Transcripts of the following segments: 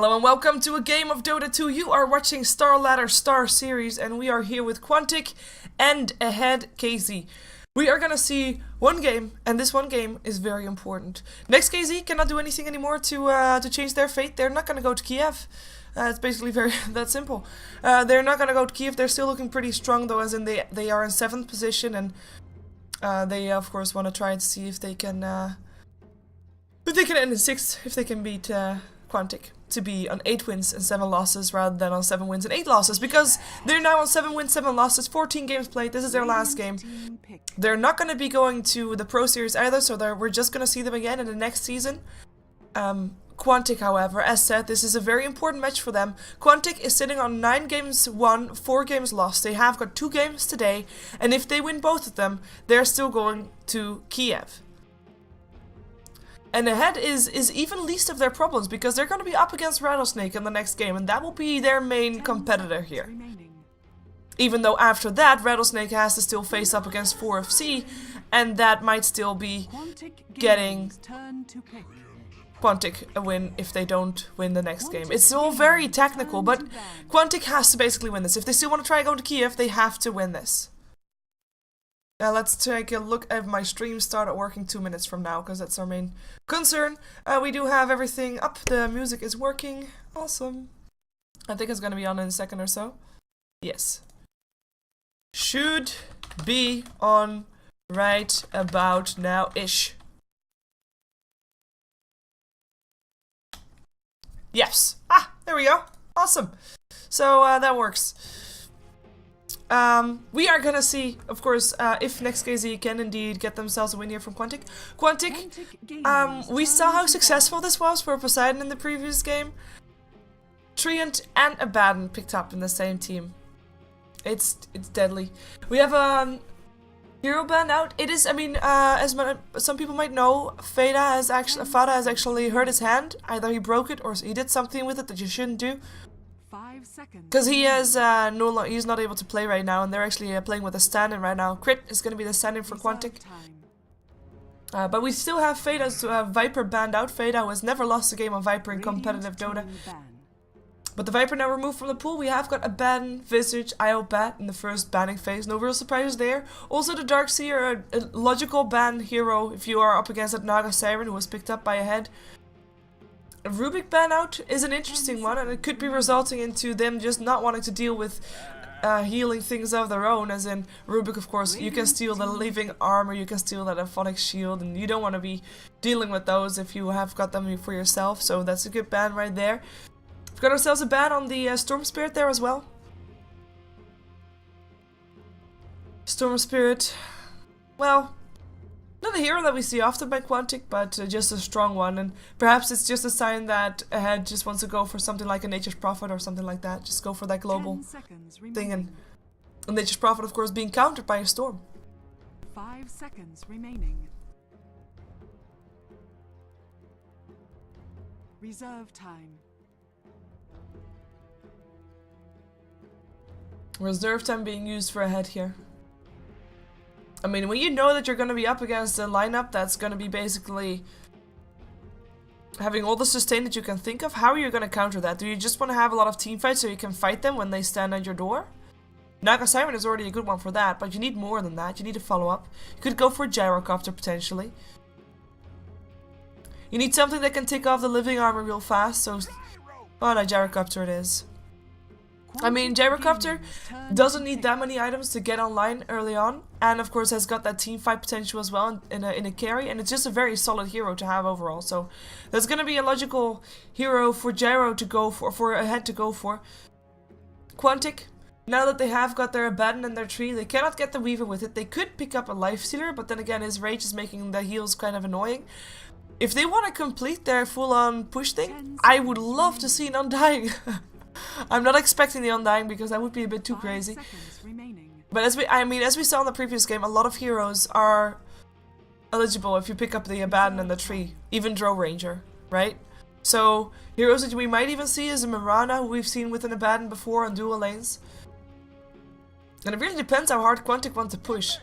Hello and welcome to a game of Dota 2. You are watching Star Ladder StarSeries and we are here with Quantic and Ahead.kz. We are gonna see one game, and this one game is very important. Next KZ cannot do anything anymore to change their fate. They're not gonna go to Kiev. It's basically very that simple. They're not gonna go to Kiev. They're still looking pretty strong though, as in they are in 7th position, and they of course want to try and see if they can end in 6th, if they can beat Quantic to be on 8 wins and 7 losses rather than on 7 wins and 8 losses, because they're now on 7 wins, 7 losses, 14 games played. This is their last game. They're not going to be going to the Pro Series either, so we're just going to see them again in the next season. Quantic, however, as said, this is a very important match for them. Quantic is sitting on 9 games won, 4 games lost. They have got 2 games today, and if they win both of them, they're still going to Kiev. And Ahead is even least of their problems, because they're going to be up against Rattlesnake in the next game, and that will be their main competitor here. Even though after that, Rattlesnake has to still face up against 4FC, and that might still be getting Quantic a win if they don't win the next game. It's all very technical, but Quantic has to basically win this. If they still want to try going to Kiev, they have to win this. Let's take a look at my stream. Started working 2 minutes from now, because that's our main concern. We do have everything up. The music is working. Awesome. I think it's going to be on in a second or so. Yes. Should be on right about now-ish. Yes. Ah, there we go. Awesome. So that works. We are gonna see, of course, if next KZ can indeed get themselves a win here from Quantic. Quantic, we saw how successful this was for Poseidon in the previous game. Treant and Abaddon picked up in the same team. It's deadly. We have a hero ban out. It is, I mean, as some people might know, Fada has actually hurt his hand. Either he broke it or he did something with it that you shouldn't do. Because he has he's not able to play right now, and they're actually playing with a stand-in right now. Crit is going to be the stand-in for Quantic. But we still have Fada's Viper banned out. Fada, who has never lost a game on Viper in competitive Dota. But the Viper now removed from the pool. We have got Abaddon, Visage, Bat in the first banning phase. No real surprises there. Also the Darkseer, a logical ban hero if you are up against that Naga Siren, who was picked up by Ahead. A Rubik ban out is an interesting one, and it could be resulting into them just not wanting to deal with healing things of their own, as in Rubik, of course, you can steal the living armor, you can steal that Aphonic shield, and you don't want to be dealing with those if you have got them for yourself, so that's a good ban right there. We've got ourselves a ban on the Storm Spirit there as well. Storm Spirit, well, not a hero that we see often by Quantic, but just a strong one, and perhaps it's just a sign that Ahead just wants to go for something like a Nature's Prophet or something like that. Just go for that global thing, and Nature's Prophet, of course, being countered by a Storm. 5 seconds remaining. Reserve time. Reserve time being used for Ahead here. I mean, when you know that you're going to be up against a lineup that's going to be basically having all the sustain that you can think of, how are you going to counter that? Do you just want to have a lot of team fights so you can fight them when they stand at your door? Naga Siren is already a good one for that, but you need more than that. You need a follow-up. You could go for a Gyrocopter, potentially. You need something that can take off the living armor real fast, so... Oh, no, Gyrocopter it is. I mean, Gyrocopter doesn't need that many items to get online early on, and of course has got that team fight potential as well in a carry, and it's just a very solid hero to have overall. So that's going to be a logical hero for Gyro to go for Ahead to go for. Quantic, now that they have got their Abaddon and their tree, they cannot get the Weaver with it. They could pick up a Lifestealer, but then again his rage is making the heals kind of annoying. If they want to complete their full-on push thing, I would love to see an Undying. I'm not expecting the Undying because that would be a bit too crazy. But as we saw in the previous game, a lot of heroes are eligible if you pick up the Abaddon and the tree, even Drow Ranger, right? So heroes that we might even see is a Mirana, who we've seen with an Abaddon before on dual lanes. And it really depends how hard Quantic want to push,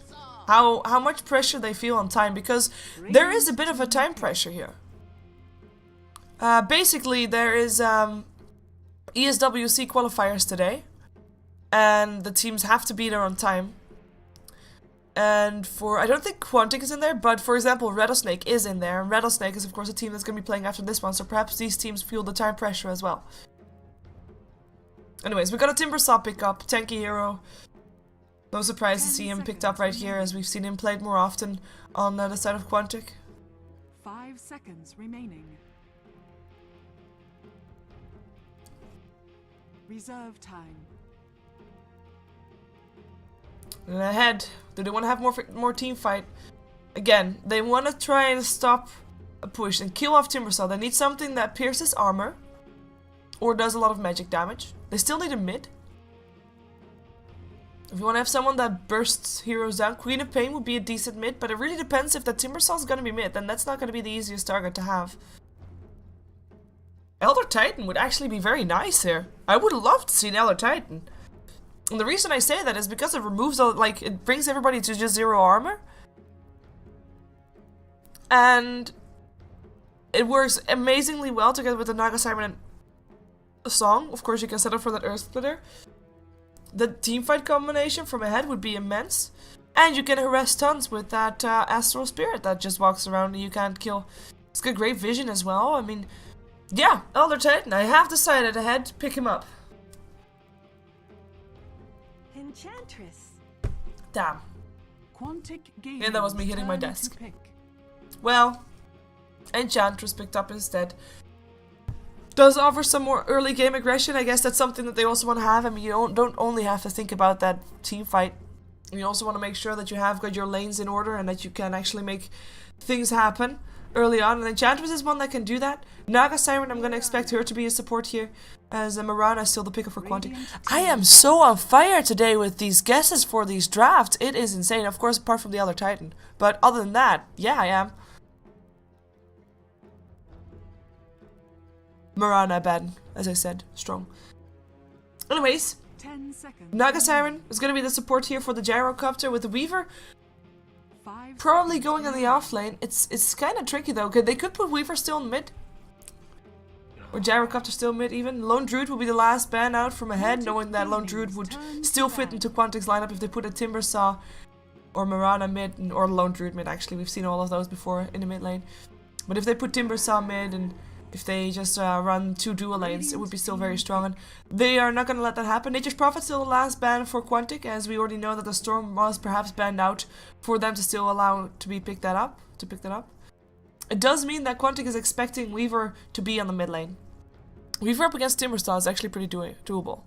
how much pressure they feel on time, because there is a bit of a time pressure here. Basically, there is ESWC qualifiers today, and the teams have to be there on time. And I don't think Quantic is in there, but for example, Rattlesnake is in there. And Rattlesnake is of course a team that's going to be playing after this one, so perhaps these teams feel the time pressure as well. Anyways, we got a Timbersaw pick up, tanky hero. No surprise to see him picked up right here, as we've seen him played more often on the side of Quantic. 5 seconds remaining. Reserve time. And Ahead, do they want to have more team fight? Again, they want to try and stop a push and kill off Timbersaw. They need something that pierces armor or does a lot of magic damage. They still need a mid. If you want to have someone that bursts heroes down, Queen of Pain would be a decent mid, but it really depends if the Timbersaw is going to be mid, then that's not going to be the easiest target to have. Elder Titan would actually be very nice here. I would love to see an Elder Titan. And the reason I say that is because it removes, it brings everybody to just 0 armor. And it works amazingly well together with the Naga Siren song. Of course, you can set up for that Earth Splitter. The teamfight combination from Ahead would be immense. And you can harass tons with that Astral Spirit that just walks around and you can't kill. It's got great vision as well. I mean, yeah, Elder Titan. I have decided Ahead to pick him up. Enchantress. Damn. Quantic Gaming. And that was me hitting my turn desk. to pick. Well, Enchantress picked up instead. Does offer some more early game aggression. I guess that's something that they also want to have. I mean, you don't only have to think about that team fight. You also want to make sure that you have got your lanes in order and that you can actually make things happen early on. And Enchantress is one that can do that. Naga Siren, I'm going to expect her to be a support here. As Mirana is still the picker for Quantic. I am so on fire today with these guesses for these drafts. It is insane. Of course, apart from the Elder Titan. But other than that, yeah, I am. Mirana bad, as I said, strong. Anyways, 10 seconds. Naga Siren is going to be the support here for the Gyrocopter with the Weaver. 5 Probably seconds going on the remaining. off lane. It's kind of tricky though. They could put Weaver still in mid. Or Gyrocopter still mid even. Lone Druid will be the last ban out from Ahead, knowing that Lone Druid would still fit into Quantic's lineup if they put a Timbersaw or Mirana mid, or Lone Druid mid actually. We've seen all of those before in the mid lane. But if they put Timbersaw mid and if they just run 2 dual lanes, it would be still very strong. And they are not going to let that happen. Nature's Prophet's still the last ban for Quantic, as we already know that the Storm was perhaps banned out for them to still allow to be pick that up. It does mean that Quantic is expecting Weaver to be on the mid lane. Weaver up against Timbersaw is actually pretty doable.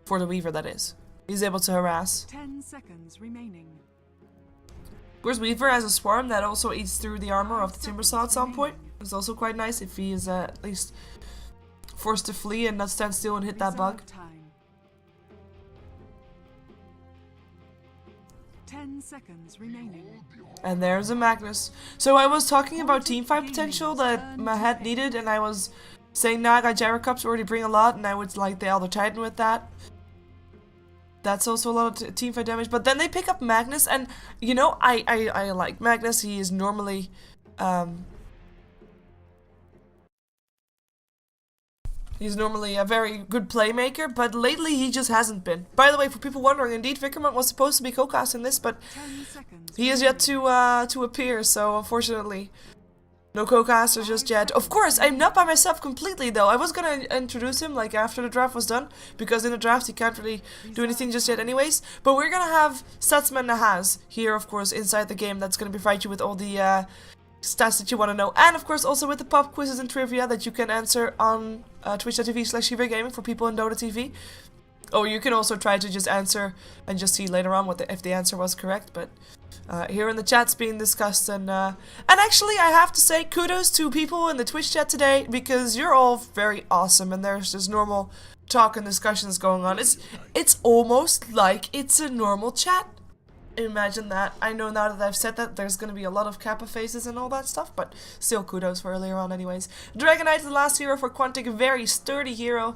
For the Weaver, that is. He's able to harass. 10 seconds remaining. Of course, Weaver has a swarm that also eats through the armor of the Timbersaw at some point. It's also quite nice if he is at least forced to flee and not stand still and hit that bug. Reserve time. 10 seconds remaining. And there's a Magnus. So I was talking about teamfight potential that my head needed, and I was saying Naga Gyrocups already bring a lot, and I would like the Elder Titan with that. That's also a lot of teamfight damage. But then they pick up Magnus, and you know, I like Magnus. He is normally he's normally a very good playmaker, but lately he just hasn't been. By the way, for people wondering, indeed Vickerman was supposed to be co-cast in this, but 10 seconds. he is yet to appear, so unfortunately no co-caster just yet. Of course, I'm not by myself completely though. I was gonna introduce him like after the draft was done, because in the draft he can't really do anything just yet anyways. But we're gonna have Satsman Nahaz here, of course, inside the game. That's gonna provide you with all the stats that you want to know, and of course also with the pop quizzes and trivia that you can answer on twitch.tv/Gaming for people in Dota TV. Or you can also try to just answer and just see later on if the answer was correct. But here in the chat's being discussed, and actually I have to say kudos to people in the Twitch chat today, because you're all very awesome and there's just normal talk and discussions going on. It's almost like it's a normal chat. Imagine that. I know now that I've said that there's going to be a lot of kappa faces and all that stuff, but still kudos for earlier on anyways. Dragonite is the last hero for Quantic, a very sturdy hero.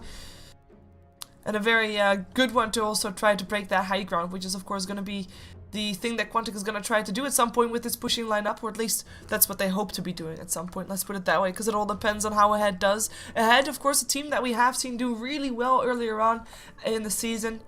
And a very good one to also try to break that high ground, which is of course going to be the thing that Quantic is gonna try to do at some point with this pushing lineup, or at least that's what they hope to be doing at some point. Let's put it that way, because it all depends on how Ahead does. Ahead, of course, a team that we have seen do really well earlier on in the season.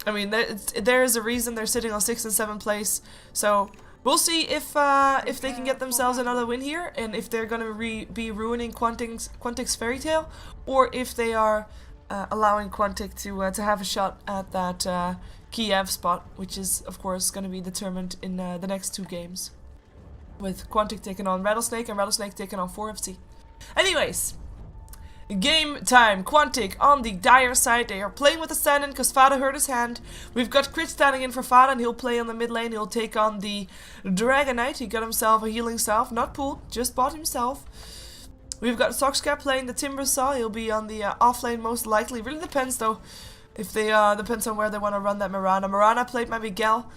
I mean, there is a reason they're sitting on 6th and 7th place. So we'll see if they can get themselves another win here, and if they're gonna be ruining Quantic's fairy tale, or if they are allowing Quantic to have a shot at that Kiev spot, which is of course going to be determined in the next 2 games, with Quantic taking on Rattlesnake and Rattlesnake taking on 4FC. Anyways, game time. Quantic on the dire side. They are playing with the stand-in because Fada hurt his hand. We've got Crit standing in for Fada, and he'll play on the mid lane. He'll take on the Dragon Knight. He got himself a healing salve, not pulled, just bought himself. We've got Soxka playing the Timber Saw. He'll be on the off lane most likely. Really depends though. If they depends on where they want to run that Mirana. Mirana played by Miguel.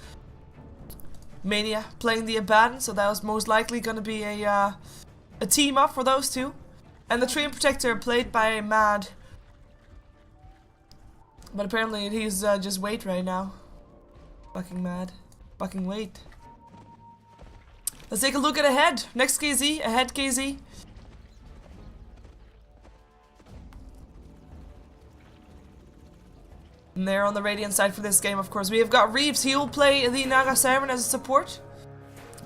Mania playing the Abaddon, so that was most likely going to be a team up for those two. And the Treant Protector played by Mad. But apparently he's just wait right now. Fucking Mad. Fucking wait. Let's take a look at Ahead. Next KZ. Ahead.kz. And they're on the Radiant side for this game, of course. We have got Reeves. He will play the Naga Siren as a support.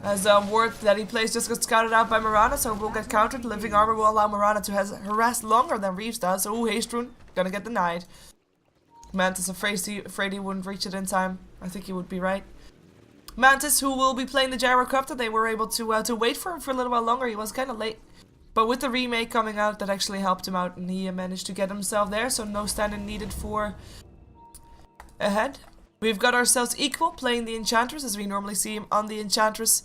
As a ward that he plays just got scouted out by Mirana, so will get countered. Living Armor will allow Mirana to harass longer than Reeves does. Oh, Haste Rune, gonna get denied. Mantis afraid he wouldn't reach it in time. I think he would be right. Mantis, who will be playing the Gyrocopter, they were able to wait for him for a little while longer. He was kind of late. But with the remake coming out, that actually helped him out, and he managed to get himself there, so no stand-in needed for Ahead. We've got ourselves Equal playing the Enchantress, as we normally see him on the Enchantress.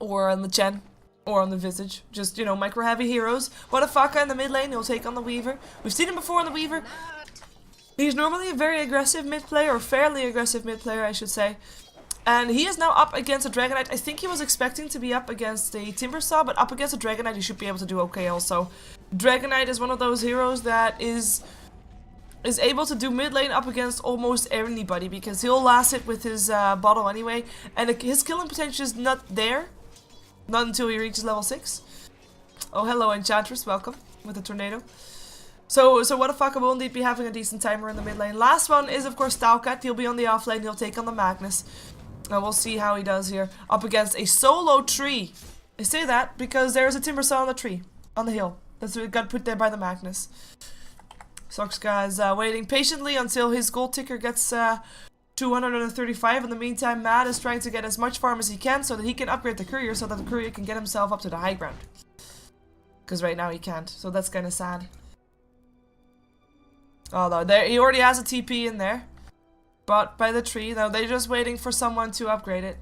Or on the Chen. Or on the Visage. Just, you know, micro-heavy heroes. Wadafaka in the mid lane, he'll take on the Weaver. We've seen him before on the Weaver. He's normally a very aggressive mid player, or fairly aggressive mid player, I should say. And he is now up against a Dragon Knight. I think he was expecting to be up against a Timber Saw, but up against a Dragon Knight he should be able to do okay also. Dragon Knight is one of those heroes that is able to do mid lane up against almost anybody, because he'll last it with his bottle anyway, and his killing potential is not there. Not until he reaches level 6. Oh, hello Enchantress, welcome with the tornado. So Wadafaka will indeed be having a decent timer in the mid lane. Last one is of course Stalkat. He'll be on the off lane, he'll take on the Magnus. And we'll see how he does here, up against a solo tree. I say that because there is a Timber Saw on the tree, on the hill. That's what got put there by the Magnus. Soxka is waiting patiently until his gold ticker gets 235. In the meantime, Mad is trying to get as much farm as he can so that he can upgrade the courier, so that the courier can get himself up to the high ground. Because right now he can't, so that's kind of sad. Although he already has a TP in there, bought by the tree. Now they're just waiting for someone to upgrade it.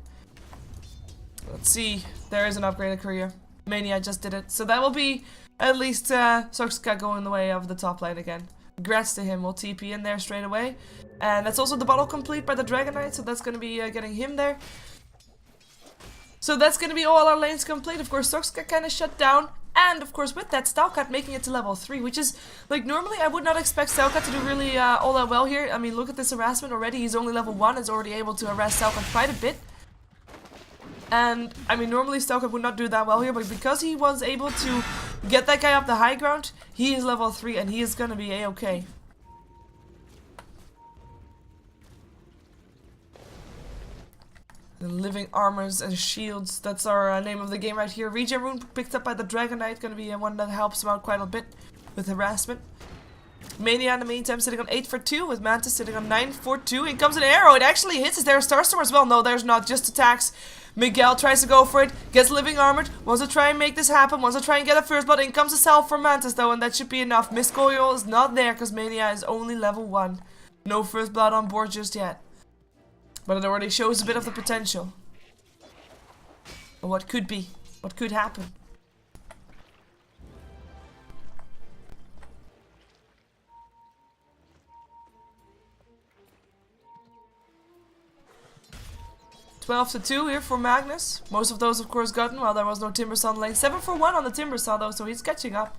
Let's see. There is an upgraded courier. Mania just did it, so that will be at least Soxka going the way of the top lane again. Congrats to him. We'll TP in there straight away. And that's also the bottle complete by the Dragon Knight, so that's going to be getting him there. So that's going to be all our lanes complete. Of course, Soxka kind of shut down. And of course, with that, Stalkat making it to level 3, which is, like, normally I would not expect Stalkat to do really all that well here. I mean, look at this harassment already. He's only level 1, is already able to harass Stalkat quite a bit. And, I mean, normally Stalkat would not do that well here, but because he was able to get that guy up the high ground, he is level 3 and he is gonna be a-okay. Living armors and shields, that's our name of the game right here. Regen Rune picked up by the Dragon Knight, gonna be one that helps him out quite a bit with harassment. Mania in the meantime sitting on 8 for 2, with Mantis sitting on 9 for 2. In comes an arrow, it actually hits. Is there a Starstorm as well? No, there's not, just attacks. Miguel tries to go for it, gets living armored, wants to try and make this happen, wants to try and get a first blood. In comes a salve from Mantis though, and that should be enough. Miss Coil is not there because Mania is only level 1. No first blood on board just yet. But it already shows a bit of the potential. Or what could be, what could happen. $12-2 here for Magnus. Most of those, of course, gotten while there was no Timber Saw lane. 7 for 1 on the Timber Saw though, so he's catching up.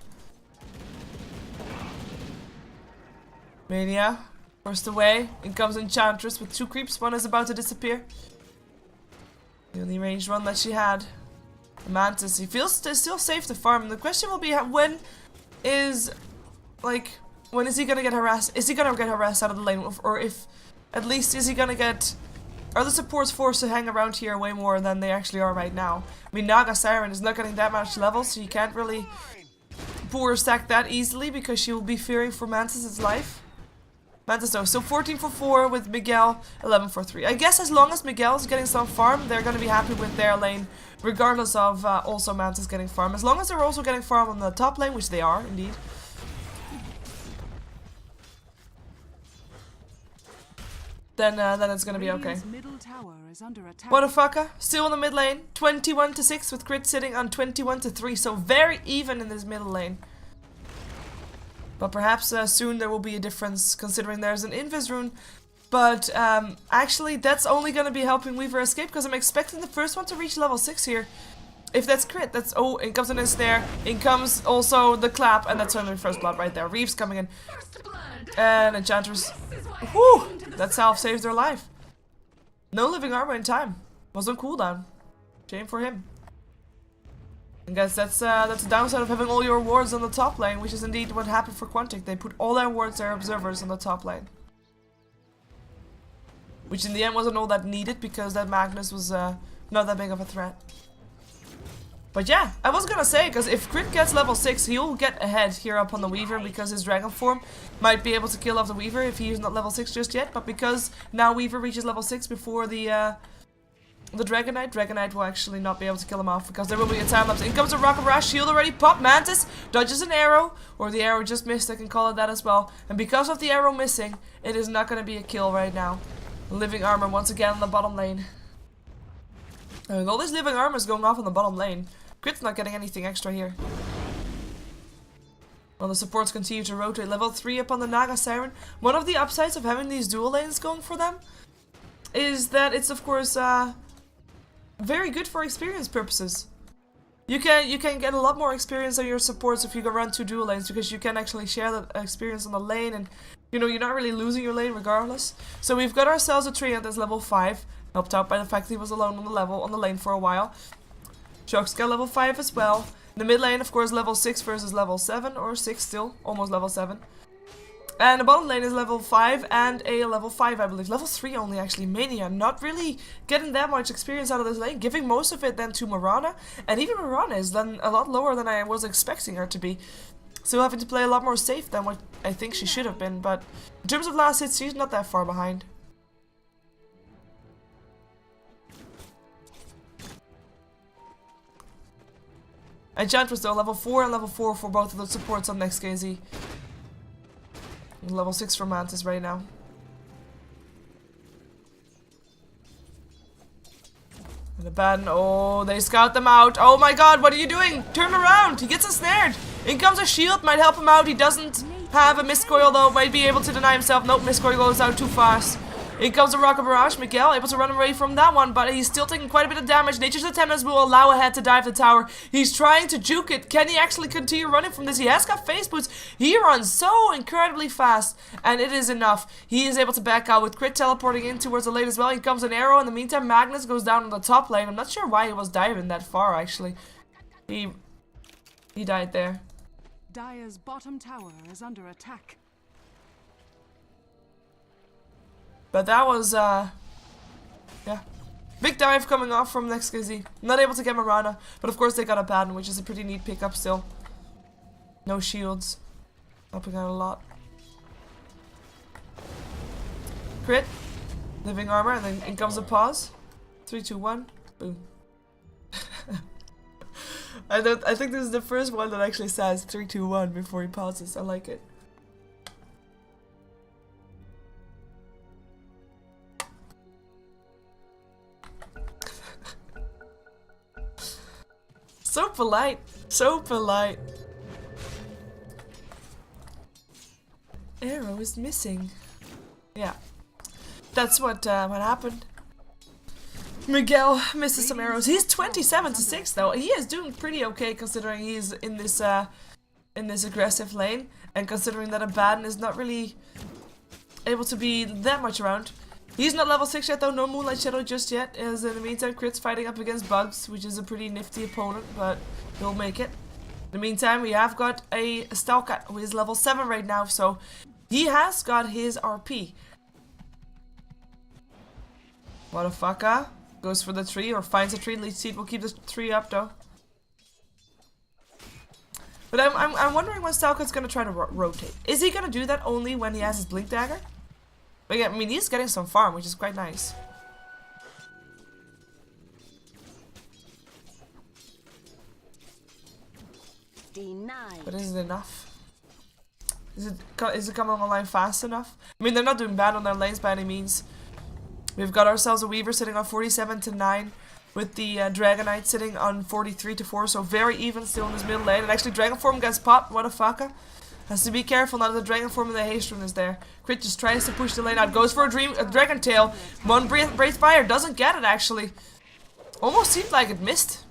Mania Forced away. In comes Enchantress with 2 creeps. One is about to disappear. The only ranged one that she had. The Mantis, he feels still safe to farm. And the question will be when is he gonna get harassed? Is he gonna get harassed out of the lane? Or if at least is he gonna get... Are the supports forced to hang around here way more than they actually are right now? I mean, Naga Siren is not getting that much level, so you can't really power stack that easily because she will be fearing for Mantis' life. Mantis though, so 14 for 4 with Miguel, 11 for 3. I guess as long as Miguel is getting some farm, they're gonna be happy with their lane, regardless of also Mantis getting farm. As long as they're also getting farm on the top lane, which they are, indeed. Then it's gonna be okay. What a fucker. Still in the mid lane. 21 to 6 with Crit sitting on 21 to 3. So very even in this middle lane. But perhaps soon there will be a difference considering there's an Invis rune. But actually that's only gonna be helping Weaver escape because I'm expecting the first one to reach level 6 here. If that's Crit, that's... Oh, in comes an snare. In comes also the clap and that's only first blood right there. Reeves coming in. And Enchantress. Whew! That salve saved their life. No living armor in time. Was on cooldown. Shame for him. I guess that's the downside of having all your wards on the top lane, which is indeed what happened for Quantic. They put all their wards, their observers, on the top lane. Which in the end wasn't all that needed because that Magnus was not that big of a threat. But yeah, I was gonna say, because if Crit gets level 6, he'll get ahead here up on the Weaver because his Dragon form might be able to kill off the Weaver if he's not level 6 just yet. But because now Weaver reaches level 6 before the Dragon Knight will actually not be able to kill him off because there will be a time lapse. In comes a Rocket Rush, shield already popped, Mantis dodges an arrow, or the arrow just missed, I can call it that as well. And because of the arrow missing, it is not gonna be a kill right now. Living armor once again on the bottom lane. And with all these living armors going off on the bottom lane, Crit's not getting anything extra here. While the supports continue to rotate. Level 3 up on the Naga Siren. One of the upsides of having these dual lanes going for them is that it's of course very good for experience purposes. You can get a lot more experience on your supports if you can run 2 dual lanes because you can actually share that experience on the lane and you know you're not really losing your lane regardless. So we've got ourselves a Treant that's level 5, helped out by the fact that he was alone on the lane for a while. Chokes got level 5 as well. In the mid lane, of course, level 6 versus level 7, or 6 still, almost level 7. And the bottom lane is level 5 and a level 5, I believe. Level 3 only, actually. Mania, not really getting that much experience out of this lane, giving most of it then to Mirana. And even Mirana is then a lot lower than I was expecting her to be. Still having to play a lot more safe than what I think she should have been, but in terms of last hits, she's not that far behind. Enchantress though, level 4 and level 4 for both of the supports on StarSeries. Level 6 for Mantis right now. And the Baden, oh, they scout them out. Oh my god, what are you doing? Turn around, he gets ensnared. In comes a shield, might help him out. He doesn't have a Mistcoil though, might be able to deny himself. Nope, Mistcoil goes out too fast. In comes a Rocket Barrage, Miguel able to run away from that one, but he's still taking quite a bit of damage. Nature's Attendants will allow Ahead to dive the tower. He's trying to juke it. Can he actually continue running from this? He has got face boots. He runs so incredibly fast, and it is enough. He is able to back out with Crit teleporting in towards the lane as well. In comes an arrow. In the meantime, Magnus goes down on the top lane. I'm not sure why he was diving that far, actually. He died there. Dire's bottom tower is under attack. But that was, yeah. Big dive coming off from StarSeries. Not able to get Mirana, but of course they got a Baden, which is a pretty neat pickup still. No shields. Helping out a lot. Crit. Living armor, and then in comes a pause. 3, 2, 1. Boom. I think this is the first one that actually says 3, 2, 1 before he pauses. I like it. So polite. So polite. Arrow is missing. Yeah. That's what happened. Miguel misses some arrows. He's 27 to 6 though. He is doing pretty okay considering he's in this aggressive lane. And considering that a Baden is not really able to be that much around. He's not level 6 yet though, no Moonlight Shadow just yet, as in the meantime Crit's fighting up against Bugs, which is a pretty nifty opponent, but he'll make it. In the meantime, we have got a Stalker who is level 7 right now, so he has got his RP. Motherfucker goes for the tree, or finds a tree. Leech Seed will keep the tree up though. But I'm wondering when Stalker's gonna try to rotate. Is he gonna do that only when he has his Blink Dagger? But yeah, I mean, he's getting some farm, which is quite nice. Denied. But is it enough? Is it coming online fast enough? I mean, they're not doing bad on their lanes by any means. We've got ourselves a Weaver sitting on 47 to 9, with the Dragonite sitting on 43 to 4, so very even still in this middle lane. And actually, Dragon Form gets popped. What a fucker. Has to be careful now that the Dragon Form and the Haste Rune is there. Crit just tries to push the lane out. Goes for a Dragon Tail. One Breath Fire. Doesn't get it, actually. Almost seemed like it missed.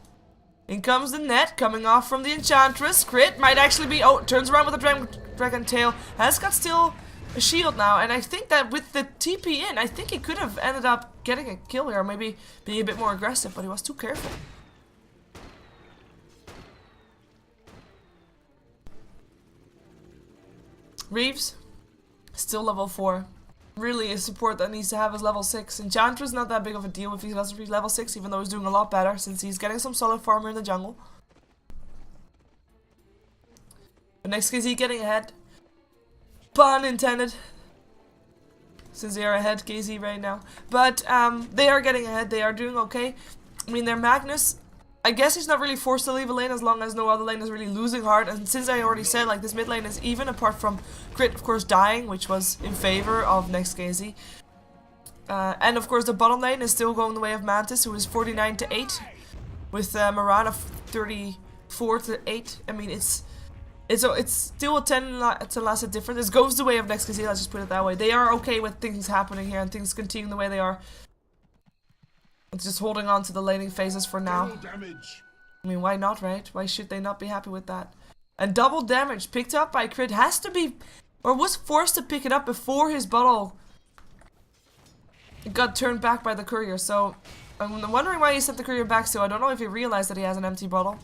In comes the net, coming off from the Enchantress. Crit might actually be... Oh, turns around with the Dragon Tail. Has got still a shield now. And I think that with the TP in, I think he could have ended up getting a kill here. Or maybe being a bit more aggressive, but he was too careful. Reeves, still level 4. Really a support that needs to have his level 6. Enchantress not that big of a deal if he doesn't reach level 6, even though he's doing a lot better since he's getting some solid farmer in the jungle. But next KZ getting ahead. Pun intended. Since they are ahead KZ right now. But they are getting ahead, they are doing okay. I mean, their Magnus, I guess he's not really forced to leave a lane as long as no other lane is really losing hard. And since I already said, like, this mid lane is even, apart from Crit, of course, dying, which was in favor of next KZ. And of course, the bottom lane is still going the way of Mantis, who is 49 to 8, with Mirana 34 to 8. I mean, it's still a 10 last difference. This goes the way of next KZ, let's just put it that way. They are okay with things happening here and things continuing the way they are. It's just holding on to the laning phases for now. I mean, why not, right? Why should they not be happy with that? And double damage picked up by Crit has to be, or was forced to pick it up before his bottle got turned back by the courier. So I'm wondering why he sent the courier back. So I don't know if he realized that he has an empty bottle.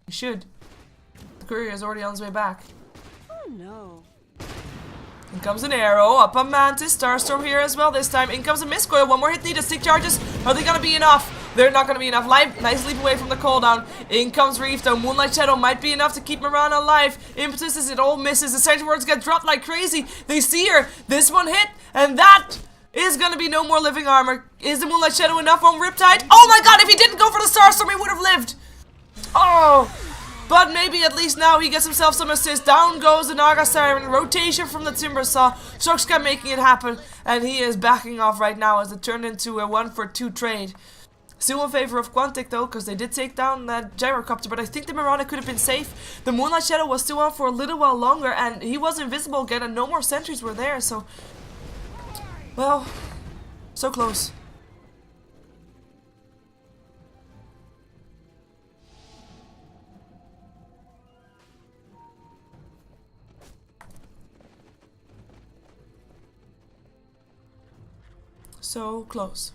He should. The courier is already on his way back. Oh no. In comes an arrow, up on Mantis, Starstorm here as well this time. In comes a Mistcoil, one more hit needed, 6 charges. Are they gonna be enough? They're not gonna be enough. Nice leap away from the cooldown. In comes Reef though, Moonlight Shadow might be enough to keep Mirana alive. Impetus as it all misses, the Sanctuary Words get dropped like crazy. They see her, this one hit, and that is gonna be no more living armor. Is the Moonlight Shadow enough on Riptide? Oh my god, if he didn't go for the Starstorm, he would have lived. Oh! But maybe at least now he gets himself some assist. Down goes the Naga Siren. Rotation from the Timbersaw. Soxka making it happen. And he is backing off right now as it turned into a 1-for-2 trade. Still in favor of Quantic though, because they did take down that Gyrocopter. But I think the Mirana could have been safe. The Moonlight Shadow was still on for a little while longer. And he was invisible again and no more sentries were there. So, well, so close. So close.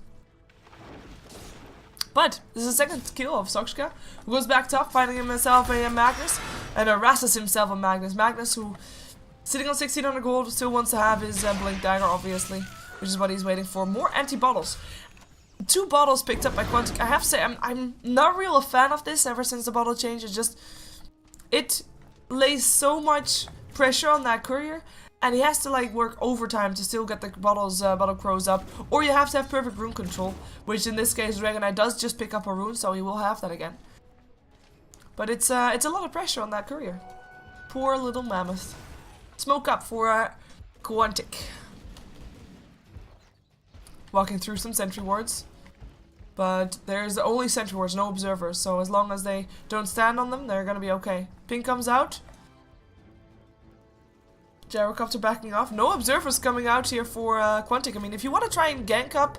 But this is the second kill of Soxka, who goes back top, finding himself a Magnus, and harasses himself a Magnus. Magnus, who, sitting on 1600 gold, still wants to have his Blink Dagger, obviously, which is what he's waiting for. More empty bottles. 2 bottles picked up by Quantic. I have to say, I'm not real a fan of this ever since the bottle change. It's just, it lays so much pressure on that courier. And he has to like work overtime to still get the bottle crows up. Or you have to have perfect rune control. Which in this case Dragonite does just pick up a rune, so he will have that again. But it's a lot of pressure on that courier. Poor little mammoth. Smoke up for Quantic. Walking through some sentry wards. But there's only sentry wards, no observers. So as long as they don't stand on them, they're gonna be okay. Pink comes out. Gyrocopter backing off. No observers coming out here for Quantic. I mean, if you want to try and gank up,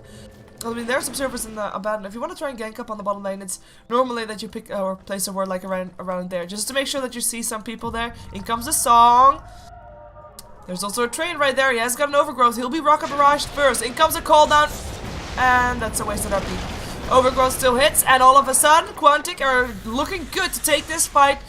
I mean, there's observers in the abandon. If you want to try and gank up on the bottom lane, it's normally that you pick or place a ward like around there, just to make sure that you see some people there. In comes the song. There's also a train right there. He has got an overgrowth. He'll be rocket barraged first. In comes a call down. And that's a wasted RP. Overgrowth still hits. And all of a sudden, Quantic are looking good to take this fight.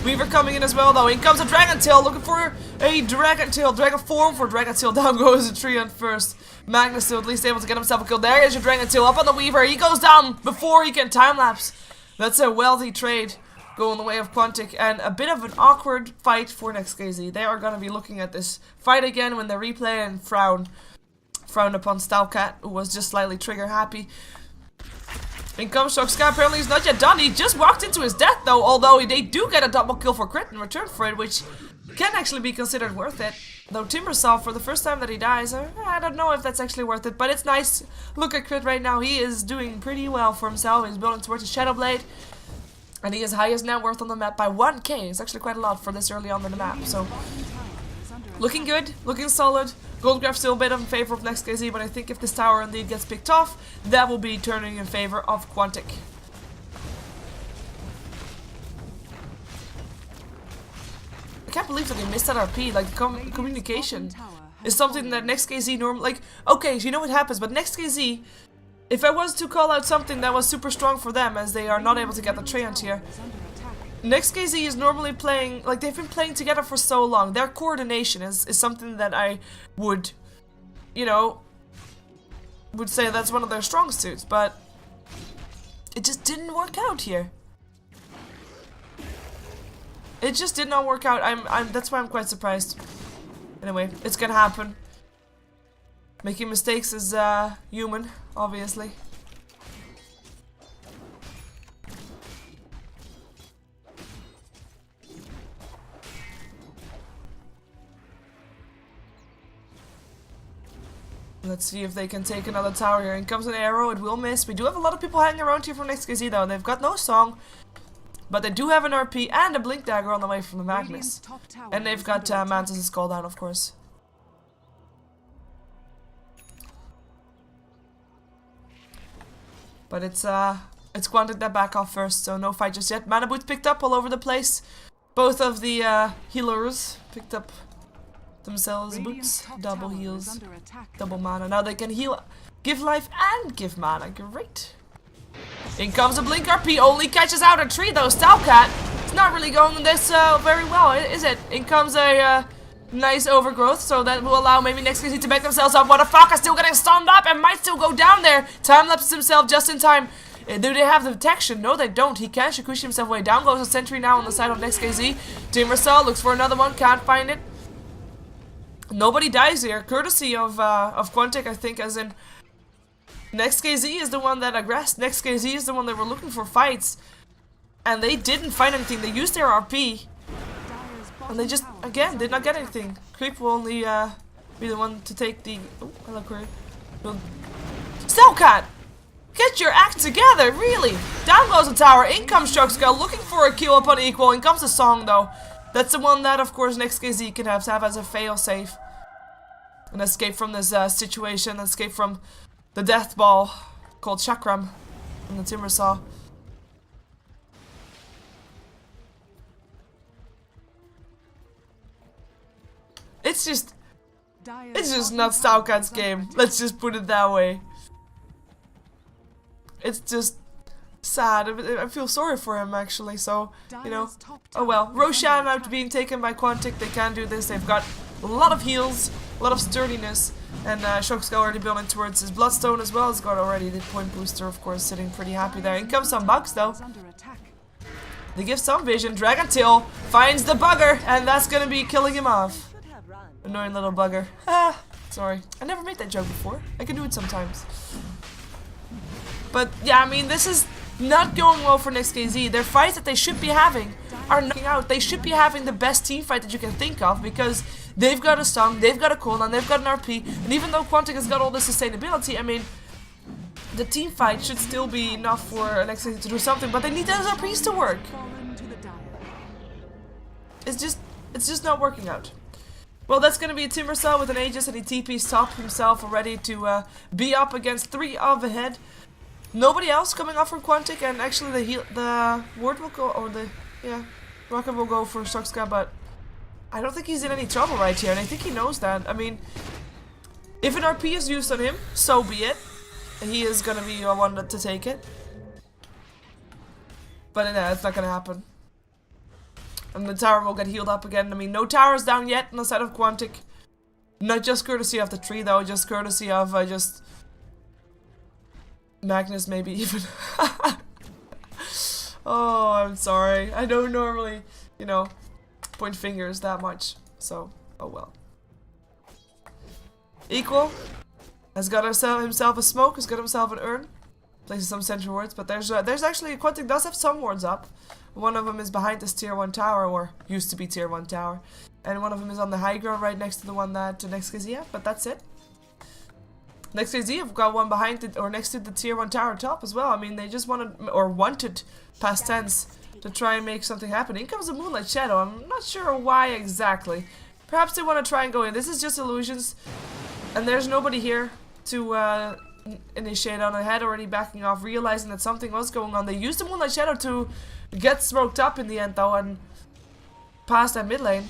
Weaver coming in as well though. In comes a Dragon Tail. Looking for a Dragon Tail. Dragon form for Dragon Tail. Down goes the Treant first. Magnus still at least able to get himself a kill. There is your Dragon Tail up on the Weaver. He goes down before he can time-lapse. That's a wealthy trade going the way of Quantic, and a bit of an awkward fight for NextKZ. They are going to be looking at this fight again when they replay and frown upon StarSeries, who was just slightly trigger happy. In comes Shoxka. Apparently he's not yet done. He just walked into his death though, although they do get a double kill for crit in return for it, which can actually be considered worth it. Though Timbersaw, for the first time that he dies, I don't know if that's actually worth it, but it's nice. Look at crit right now. He is doing pretty well for himself. He's building towards his Shadow Blade. And he is highest net worth on the map by 1k. It's actually quite a lot for this early on in the map. So, looking good, looking solid. Goldgraph still a bit in favor of NextKZ, but I think if this tower indeed gets picked off, that will be turning in favor of Quantic. I can't believe that they missed that RP. Like, communication is something that NextKZ normally... Like, okay, so you know what happens, but NextKZ... If I was to call out something that was super strong for them, as they are not able to get the Treant here, NextKZ is normally playing, like they've been playing together for so long. Their coordination is something that I would, you know, would say that's one of their strong suits, but it just didn't work out here. It just did not work out. That's why I'm quite surprised. Anyway, it's gonna happen. Making mistakes is human, obviously. Let's see if they can take another tower here. In comes an arrow, it will miss. We do have a lot of people hanging around here from NextKZ though. They've got no song, but they do have an RP and a Blink Dagger on the way from the Magnus. And they've got Mantis' call down, of course. But it's Quantic that back off first, so no fight just yet. Mana Boots picked up all over the place. Both of the healers picked up themselves boots, double heals, double mana. Now they can heal, give life and give mana. Great. In comes a Blink RP, only catches out a tree though. StarSeries, it's not really going this very well, is it? In comes a nice overgrowth, so that will allow maybe NextKZ to back themselves up. What the fuck, is still getting stunned up and might still go down there. Time-lapses himself just in time. Do they have the detection? No, they don't. He can Shakushi himself way down. Goes a sentry now on the side of NextKZ. Timbersaw looks for another one, can't find it. Nobody dies here, courtesy of Quantic, I think, as in NextKZ is the one that aggressed. NextKZ is the one that were looking for fights, and they didn't find anything. They used their RP. And they just, again, did not get anything. Creep will only be the one to take the... Oh, hello, Creep. StarSeries! Get your act together, really! Down goes the tower, in comes Shoxka, looking for a kill upon equal. In comes the song, though. That's the one that, of course, NextKZ can have to have as a fail-safe. An escape from this situation, escape from the death ball called Chakram in the Timbersaw. It's just not StarSeries' game. Let's just put it that way. It's just sad. I feel sorry for him actually. So you know, oh well. Roshan out being taken by Quantic. They can do this. They've got a lot of heals, a lot of sturdiness, and Shoxka already building towards his Bloodstone as well. He's got already the point booster, of course, sitting pretty happy there. In comes some bugs though. They give some vision. Dragon Tail finds the bugger, and that's gonna be killing him off. Annoying little bugger. Ah, sorry. I never made that joke before. I can do it sometimes. But yeah, I mean, this is not going well for NextKZ. Their fights that they should be having are knocking out. They should be having the best team fight that you can think of, because they've got a song, they've got a cooldown, they've got an RP, and even though Quantic has got all the sustainability, I mean, the team fight should still be enough for NextKZ to do something, but they need those RPs to work. It's just not working out. Well, that's going to be a Timbersaw with an Aegis, and he TP's top himself already to be up against 3 of Ahead. Nobody else coming up from Quantic, and actually the ward will go, or the, yeah, rocket will go for Shoxka, but I don't think he's in any trouble right here, and I think he knows that. I mean, if an RP is used on him, so be it. He is gonna be the one to take it. But no, it's not gonna happen. And the tower will get healed up again. I mean, no towers down yet on the side of Quantic. Not just courtesy of the tree though, just courtesy of just Magnus maybe even. Oh, I'm sorry. I don't normally, you know, point fingers that much. So, oh well. Equal has got himself a smoke, has got himself an urn. Places some sentry wards, but there's actually, Quantic does have some wards up. One of them is behind this tier 1 tower, or used to be tier 1 tower. And one of them is on the high ground right next to the one that NextKZ have, but that's it. NextKZ have got one behind it, or next to the tier 1 tower top as well. I mean, they just wanted past tense to try and make something happen. In comes a Moonlight Shadow. I'm not sure why exactly. Perhaps they want to try and go in. This is just illusions, and there's nobody here to initiate on. Ahead already backing off, realizing that something was going on. They used the Moonlight Shadow to get smoked up in the end though, and pass that mid lane.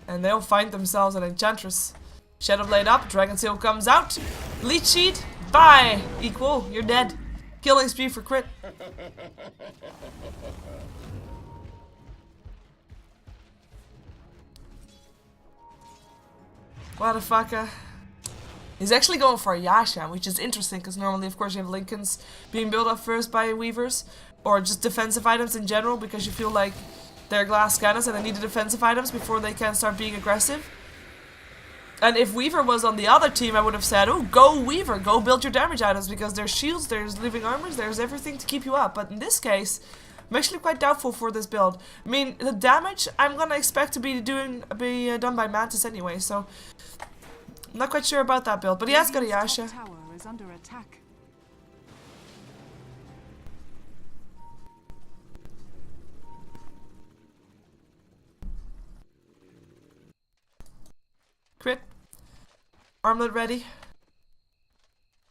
And they'll find themselves an Enchantress. Shadowblade up, Dragon Seal comes out. Leech Sheet, bye! Equal, you're dead. Killing spree for crit. What the fucker. He's actually going for a Yasha, which is interesting, because normally, of course, you have Lincolns being built up first by Weavers, or just defensive items in general, because you feel like they're glass cannons and they need the defensive items before they can start being aggressive. And if Weaver was on the other team, I would have said, oh, go Weaver, go build your damage items, because there's shields, there's living armors, there's everything to keep you up. But in this case, I'm actually quite doubtful for this build. I mean, the damage I'm gonna expect to be done by Mantis anyway, so I'm not quite sure about that build. But he has got a Yasha. Tower is under attack. Crit. Armlet ready.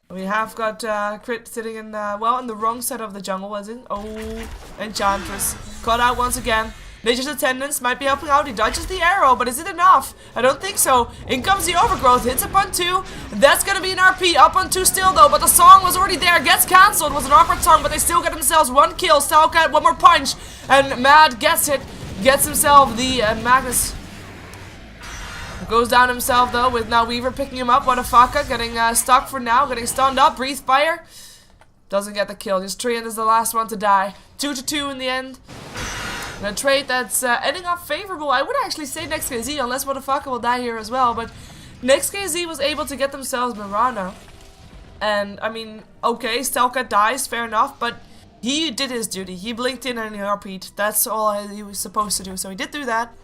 We have got Crit sitting in, well, in the wrong side of the jungle, is it? Oh, Enchantress. Caught out once again. Nature's Attendance might be helping out. He dodges the arrow, but is it enough? I don't think so. In comes the Overgrowth. Hits up on 2. That's going to be an RP. Up on 2 still, though, but the song was already there. Gets cancelled. It was an awkward song, but they still get themselves 1 kill. Stalkat, 1 more punch. And Mad gets it. Gets himself the Magnus. Goes down himself though, with now Weaver picking him up. What a fucker, getting stuck for now, getting stunned up. Breathe Fire. Doesn't get the kill. Just Trian is the last one to die. 2-2 in the end. And a trade that's ending up favorable. I would actually say NextKZ, unless What a fucker will die here as well. But NextKZ was able to get themselves Mirana. And I mean, okay, Stelka dies, fair enough, but he did his duty. He blinked in and he RP'd. That's all he was supposed to do. So he did do that.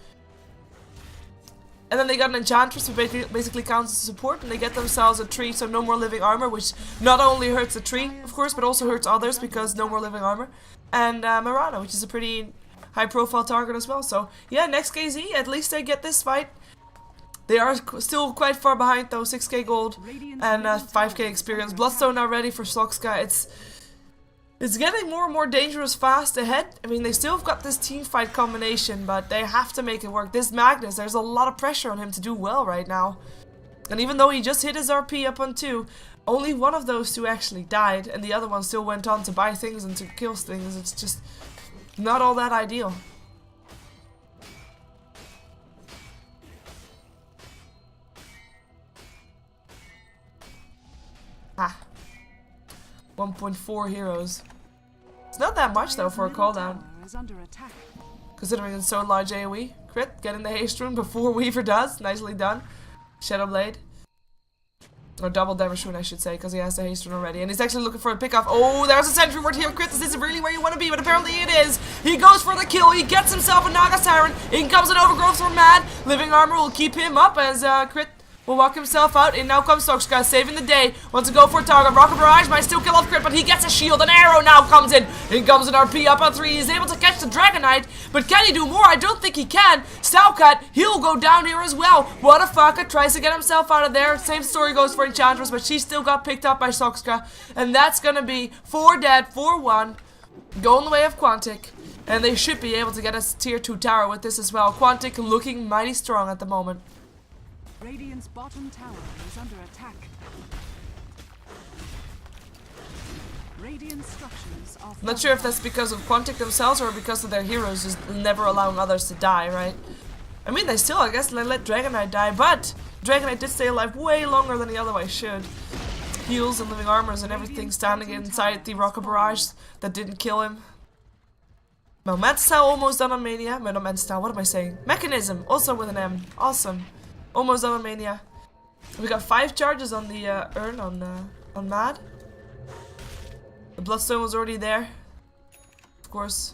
And then they got an Enchantress who basically counts as support, and they get themselves a tree, so no more living armor, which not only hurts the tree, of course, but also hurts others because no more living armor. And Mirana, which is a pretty high-profile target as well. So yeah, NextKZ, at least they get this fight. They are still quite far behind though, 6k gold and 5k experience. Bloodstone now ready for Sloxka. It's getting more and more dangerous fast ahead. I mean, they still have got this team fight combination, but they have to make it work. This Magnus, there's a lot of pressure on him to do well right now. And even though he just hit his RP up on 2, only one of those 2 actually died, and the other one still went on to buy things and to kill things. It's just not all that ideal. Ah. 1.4 heroes. It's not that much though for a cooldown, considering it's so large AoE. Crit, getting the haste rune before Weaver does. Nicely done. Shadowblade. Or double damage rune I should say, because he has the haste rune already. And he's actually looking for a pickoff. Oh, there's a sentry ward here. Crit, this isn't really where you want to be, but apparently it is. He goes for the kill. He gets himself a Naga Siren. In comes an Overgrowth from Mad. Living Armor will keep him up as Crit will walk himself out, and now comes Soxka, saving the day. Wants to go for a target. Rocket Barrage might still kill off Crit, but he gets a shield. An arrow now comes in. In comes an RP up on 3. He's able to catch the Dragonite, but can he do more? I don't think he can. Stalkat, he'll go down here as well. What a fucker, tries to get himself out of there. Same story goes for Enchantress, but she still got picked up by Soxka, and that's gonna be 4 dead, 4-1. Going the way of Quantic. And they should be able to get a tier 2 tower with this as well. Quantic looking mighty strong at the moment. Radiant's bottom tower is under attack. Radiant structures are I'm not sure if that's because of Quantic themselves or because of their heroes just never allowing others to die, right? I mean, they still, I guess, let Dragon Knight die, but Dragon Knight did stay alive way longer than he otherwise should. Heals and living armors and everything standing inside the rocket barrage that didn't kill him. Well, Mantis almost done on Mania. No, not Mantis, what am I saying? Mechanism, also with an M. Awesome. Almost done on Mania. We got 5 charges on the urn on Mad. The Bloodstone was already there. Of course.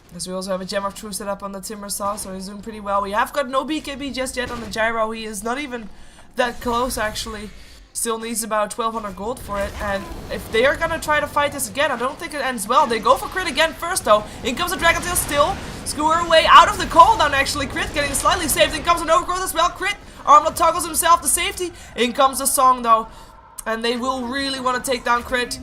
Because we also have a Gem of Truth set up on the Timber Saw, so he's doing pretty well. We have got no BKB just yet on the Gyro. He is not even that close, actually. Still needs about 1200 gold for it. And if they are gonna try to fight this again, I don't think it ends well. They go for crit again first, though. In comes a Dragon Tail still. Skewer away out of the cooldown, actually. Crit getting slightly saved. In comes an Overgrowth as well. Crit. Armlet toggles himself to safety. In comes the Song, though. And they will really want to take down Crit.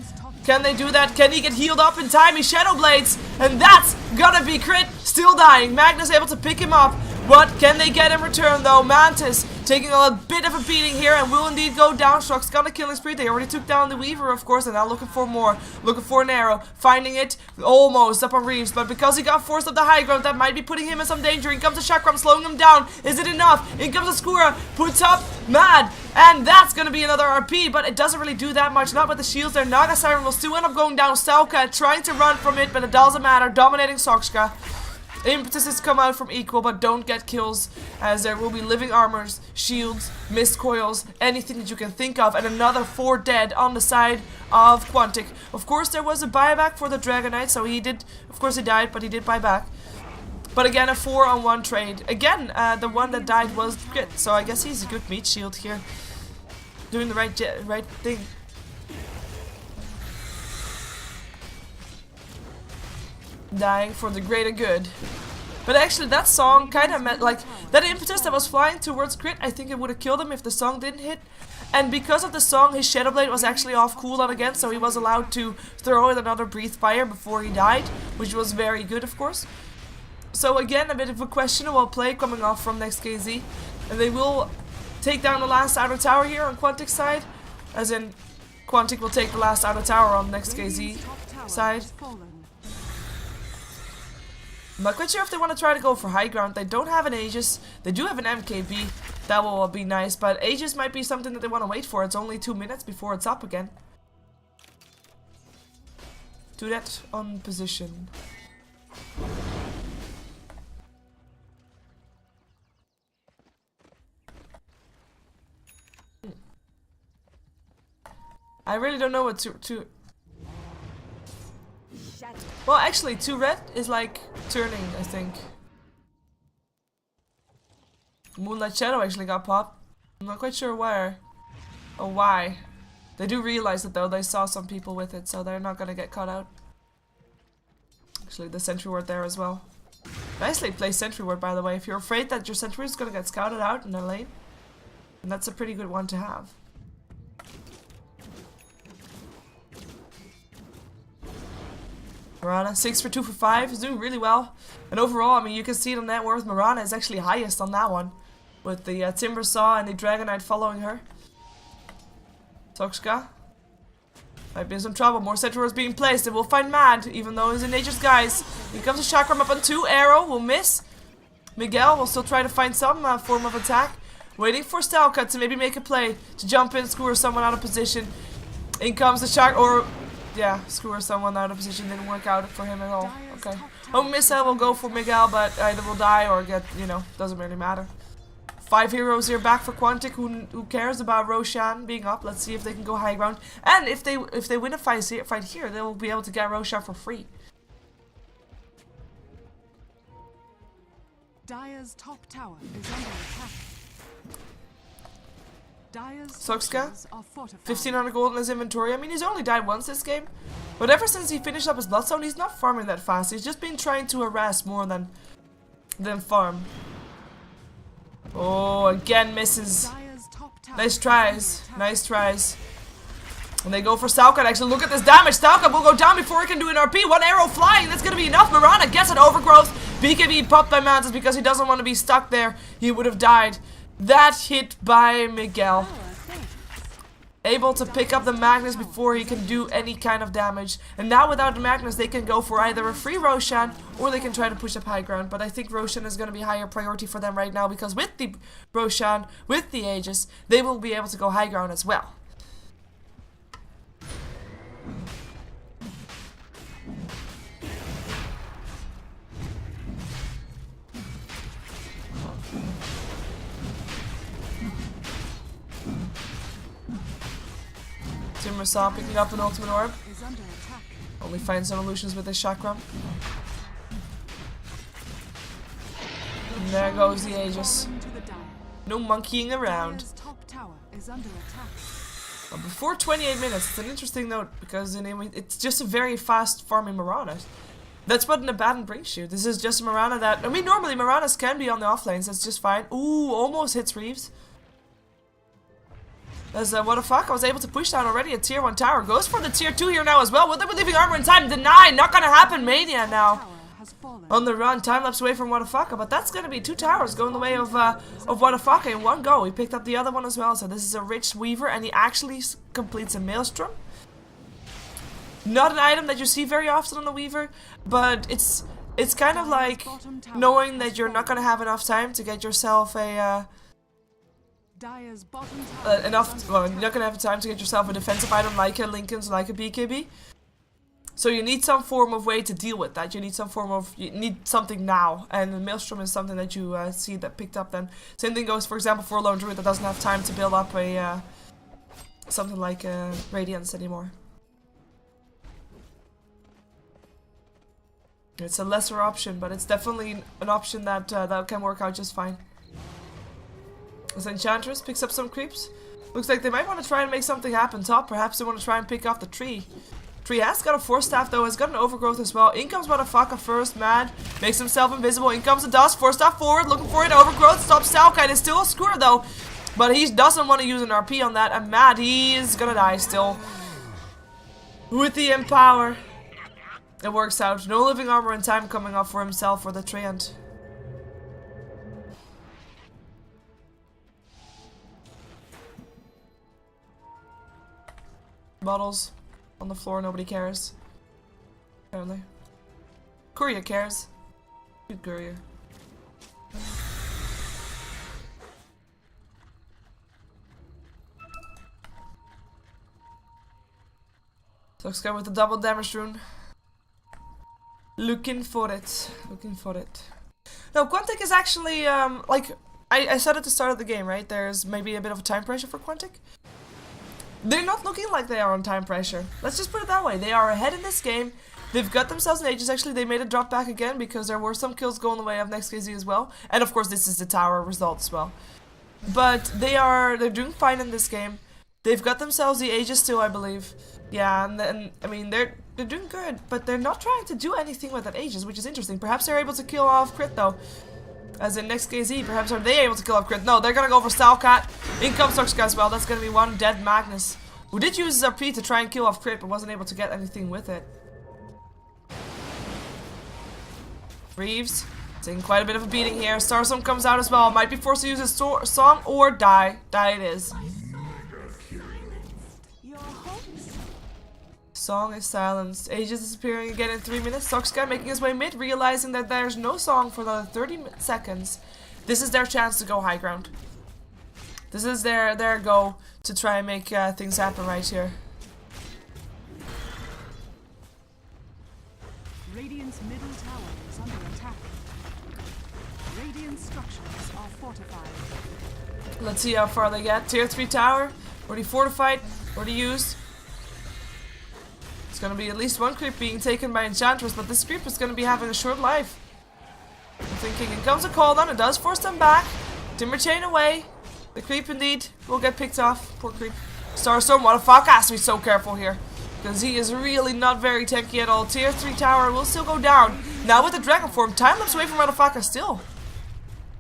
Can they do that? Can he get healed up in time? He Shadow Blades. And that's gonna be Crit. Still dying. Magnus able to pick him up. What can they get in return, though? Mantis taking a bit of a beating here and will indeed go down. Shock's got a killing spree. They already took down the Weaver, of course, and now looking for more. Looking for an arrow. Finding it almost up on Reeves, but because he got forced up the high ground, that might be putting him in some danger. In comes a Chakram, slowing him down. Is it enough? In comes a Skura, puts up Mad, and that's going to be another RP, but it doesn't really do that much. Not with the shields there. Naga Siren will still end up going down. Stalka trying to run from it, but it doesn't matter. Dominating Soxka. Impetuses come out from equal, but don't get kills, as there will be living armors, shields, mist coils, anything that you can think of, and another 4 dead on the side of Quantic. Of course, there was a buyback for the Dragon Knight, so he did, of course he died, but he did buy back. But again, a 4-on-1 trade. Again, the one that died was good, so I guess he's a good meat shield here. Doing the right thing. Dying for the greater good. But actually that Song kind of meant, like, that impetus that was flying towards Crit, I think it would have killed him if the Song didn't hit. And because of the Song, his Shadow Blade was actually off cooldown again, so he was allowed to throw in another Breathe Fire before he died, which was very good, of course. So again, a bit of a questionable play coming off from StarSeries. And they will take down the last outer tower here on Quantic's side, as in Quantic will take the last outer tower on StarSeries side. I'm not quite sure if they want to try to go for high ground. They don't have an Aegis. They do have an MKB. That will be nice, but Aegis might be something that they want to wait for. It's only 2 minutes before it's up again. Do that on position. I really don't know what to well, actually, 2 red is like turning, I think. Moonlight Shadow actually got popped. I'm not quite sure where or why. They do realize it though, they saw some people with it, so they're not gonna get caught out. Actually, the sentry ward there as well. Nicely placed sentry ward, by the way. If you're afraid that your sentry is gonna get scouted out in a lane, then that's a pretty good one to have. Mirana, 6 for 2 for 5, is doing really well. And overall, I mean, you can see it on net worth. Mirana is actually highest on that one, with the Timber Saw and the Dragon Knight following her. Toxka might be in some trouble. More sentry wards being placed. It will find Mad, even though he's in nature's guise. Here comes a Chakram up on 2. Arrow will miss. Miguel will still try to find some form of attack. Waiting for Stalka to maybe make a play to jump in, skewer someone out of position. In comes the Chakram, or yeah, skewer someone out of position. Didn't work out for him at all. Okay. Home Missile will go for Miguel, but either will die or get, you know, doesn't really matter. 5 heroes here back for Quantic. Who cares about Roshan being up? Let's see if they can go high ground. And if they win a fight here, they will be able to get Roshan for free. Dire's top tower is under attack. Soxka, 1500 gold in his inventory. I mean, he's only died once this game, but ever since he finished up his Bloodstone, he's not farming that fast. He's just been trying to harass more than farm. Oh, again misses. Nice tries, nice tries. And they go for Stalkat. Actually, look at this damage. Stalkat will go down before he can do an RP. One arrow flying. That's going to be enough. Mirana gets an overgrowth. BKB popped by Mantis because he doesn't want to be stuck there. He would have died. That hit by Miguel. Able to pick up the Magnus before he can do any kind of damage. And now without the Magnus, they can go for either a free Roshan or they can try to push up high ground. But I think Roshan is going to be higher priority for them right now because with the Roshan, with the Aegis, they will be able to go high ground as well. Timbersaw picking up an ultimate orb. Only find some illusions with his chakram. And there goes the Aegis. No monkeying around. But before 28 minutes, it's an interesting note because it's just a very fast farming Mirana. That's what an Abaddon brings you. This is just a Mirana that, I mean, normally Miranas can be on the offlanes, that's just fine. Ooh, almost hits Reeves. As what the fuck, I was able to push down already a tier 1 tower. Goes for the tier 2 here now as well. Will they be leaving armor in time? Denied, not gonna happen. Mania now. On the run, time lapse away from Wadafaka, but that's gonna be 2 towers going the way of Wadafaka in one go. He picked up the other one as well, so this is a rich Weaver, and he actually completes a Maelstrom. Not an item that you see very often on the Weaver, but it's kind of like knowing that you're not gonna have enough time to get yourself a you're not gonna have time to get yourself a defensive item like a Lincoln's, like a BKB. So you need some form of way to deal with that. You need something now, and the Maelstrom is something that you see that picked up. Then same thing goes, for example, for a lone druid that doesn't have time to build up a something like Radiance anymore. It's a lesser option, but it's definitely an option that that can work out just fine. As Enchantress picks up some creeps. Looks like they might want to try and make something happen top. Perhaps they want to try and pick off the tree. Tree has got a Force Staff though, has got an Overgrowth as well. In comes Wadafaka first, Mad. Makes himself invisible. In comes the Dust. Force Staff forward, looking for it. Overgrowth stops Stalkat. It's still a skewer though. But he doesn't want to use an RP on that. And Mad, he is gonna die still. With the Empower. It works out. No living armor in time coming up for himself or the Treant. Bottles on the floor, nobody cares. Apparently. Courier cares. Good courier. So let's go with the double damage rune. Looking for it. Looking for it. Now, Quantic is actually, like, I said at the start of the game, right? There's maybe a bit of a time pressure for Quantic. They're not looking like they are on time pressure. Let's just put it that way. They are ahead in this game. They've got themselves an Aegis. Actually, they made a drop back again because there were some kills going the way of NextKZ as well. And of course, this is the tower result as well. But they're doing fine in this game. They've got themselves the Aegis too, I believe. Yeah, and then, I mean, they're doing good, but they're not trying to do anything with that Aegis, which is interesting. Perhaps they're able to kill off crit though. As in NextKZ, perhaps are they able to kill off crit? No, they're gonna go for Stalkat. In comes Toxic as well. That's gonna be one dead Magnus, who did use his RP to try and kill off crit, but wasn't able to get anything with it. Reeves taking quite a bit of a beating here. Starstorm comes out as well. Might be forced to use his song or die. Die it is. Song is silenced. Aegis disappearing again in 3 minutes. Toxic making his way mid, realizing that there's no song for the 30 seconds. This is their chance to go high ground. This is their go to try and make things happen right here. Radiant's middle tower is under attack. Radiant structures are fortified. Let's see how far they get. Tier 3 tower. Already fortified. Already used. It's gonna be at least one creep being taken by Enchantress, but this creep is gonna be having a short life. I'm thinking it comes a call down. It does force them back. Timber chain away. The creep indeed will get picked off. Poor creep. Starstorm, what the fuck? Has to be so careful here. Because he is really not very tanky at all. Tier 3 tower will still go down. Now with the dragon form. Time lapse away from Motherfucker still.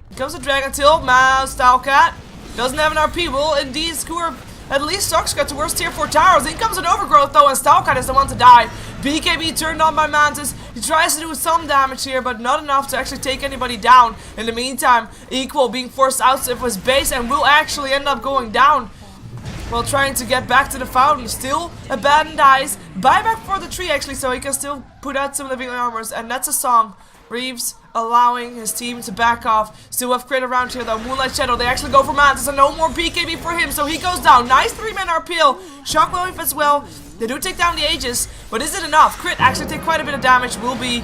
Here comes the dragon tilt. Stalkat. Doesn't have an RP. Will indeed skewer At least Sox got towards tier 4 towers. In comes an overgrowth though, and Stalkat is the one to die. BKB turned on by Mantis. He tries to do some damage here, but not enough to actually take anybody down. In the meantime, Equal being forced out of his base and will actually end up going down while trying to get back to the fountain. Still, Abaddon dies. Buyback for the tree actually, so he can still put out some living armors, and that's a song. Reeves allowing his team to back off. Still have crit around here though. Moonlight Shadow, they actually go for Mantis, and no more BKB for him, so he goes down. Nice 3-man RPL. Shockwave as well. They do take down the Aegis, but is it enough? Crit actually take quite a bit of damage. Will be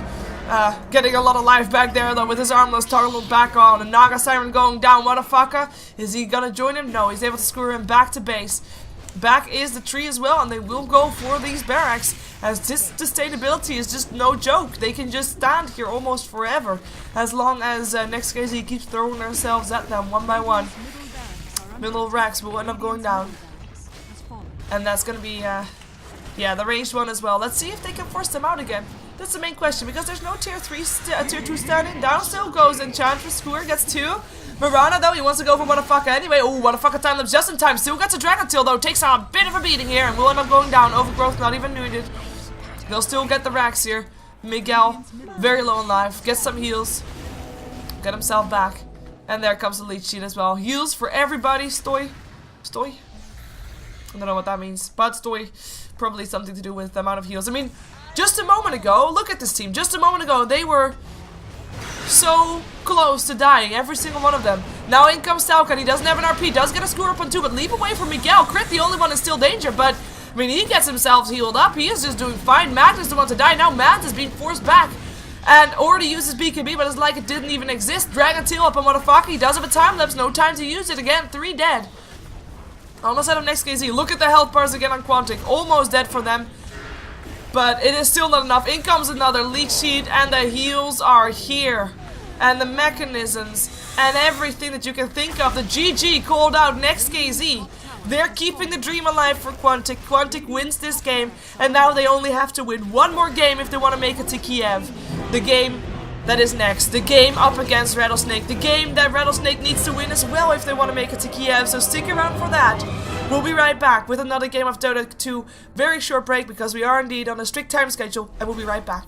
getting a lot of life back there though with his armless toggle back on. And Naga Siren going down. Motherfucker. Is he gonna join him? No, he's able to screw him back to base. Back is the tree as well, and they will go for these barracks, as this sustainability is just no joke. They can just stand here almost forever, as long as NextKZ keeps throwing themselves at them one by one. Middle racks will end up going down, and that's gonna be, yeah, the ranged one as well. Let's see if they can force them out again. That's the main question, because there's no tier 2 standing. Down still goes Enchantress. Square gets 2. Mirana though, he wants to go for Motherfucker anyway. Oh, Motherfucker time lapse just in time. Still gets a Dragon Tail though. Takes a bit of a beating here and will end up going down. Overgrowth not even needed. They'll still get the racks here. Miguel, very low in life. Gets some heals. Get himself back. And there comes the leech sheet as well. Heals for everybody. Stoy? I don't know what that means. But Stoy, probably something to do with the amount of heals. I mean, just a moment ago, look at this team. Just a moment ago, they were so close to dying, every single one of them. Now in comes Stalkat, he doesn't have an RP, does get a screw up on 2, but leap away from Miguel. Crit, the only one in still danger, but I mean, he gets himself healed up. He is just doing fine. Matt is the one to die. Now Matt is being forced back and already uses BKB, but it's like it didn't even exist. Dragon Tail up on Motherfucker. He does have a time lapse, no time to use it again. 3 dead. Almost out of NextKZ. Look at the health bars again on Quantic. Almost dead for them. But it is still not enough. In comes another leech sheet, and the heals are here. And the mechanisms and everything that you can think of. The GG called out NextKZ. They're keeping the dream alive for Quantic. Quantic wins this game, and now they only have to win one more game if they want to make it to Kiev. The game that is next. The game up against Rattlesnake. The game that Rattlesnake needs to win as well if they want to make it to Kiev. So stick around for that. We'll be right back with another game of Dota 2. Very short break because we are indeed on a strict time schedule, and we'll be right back.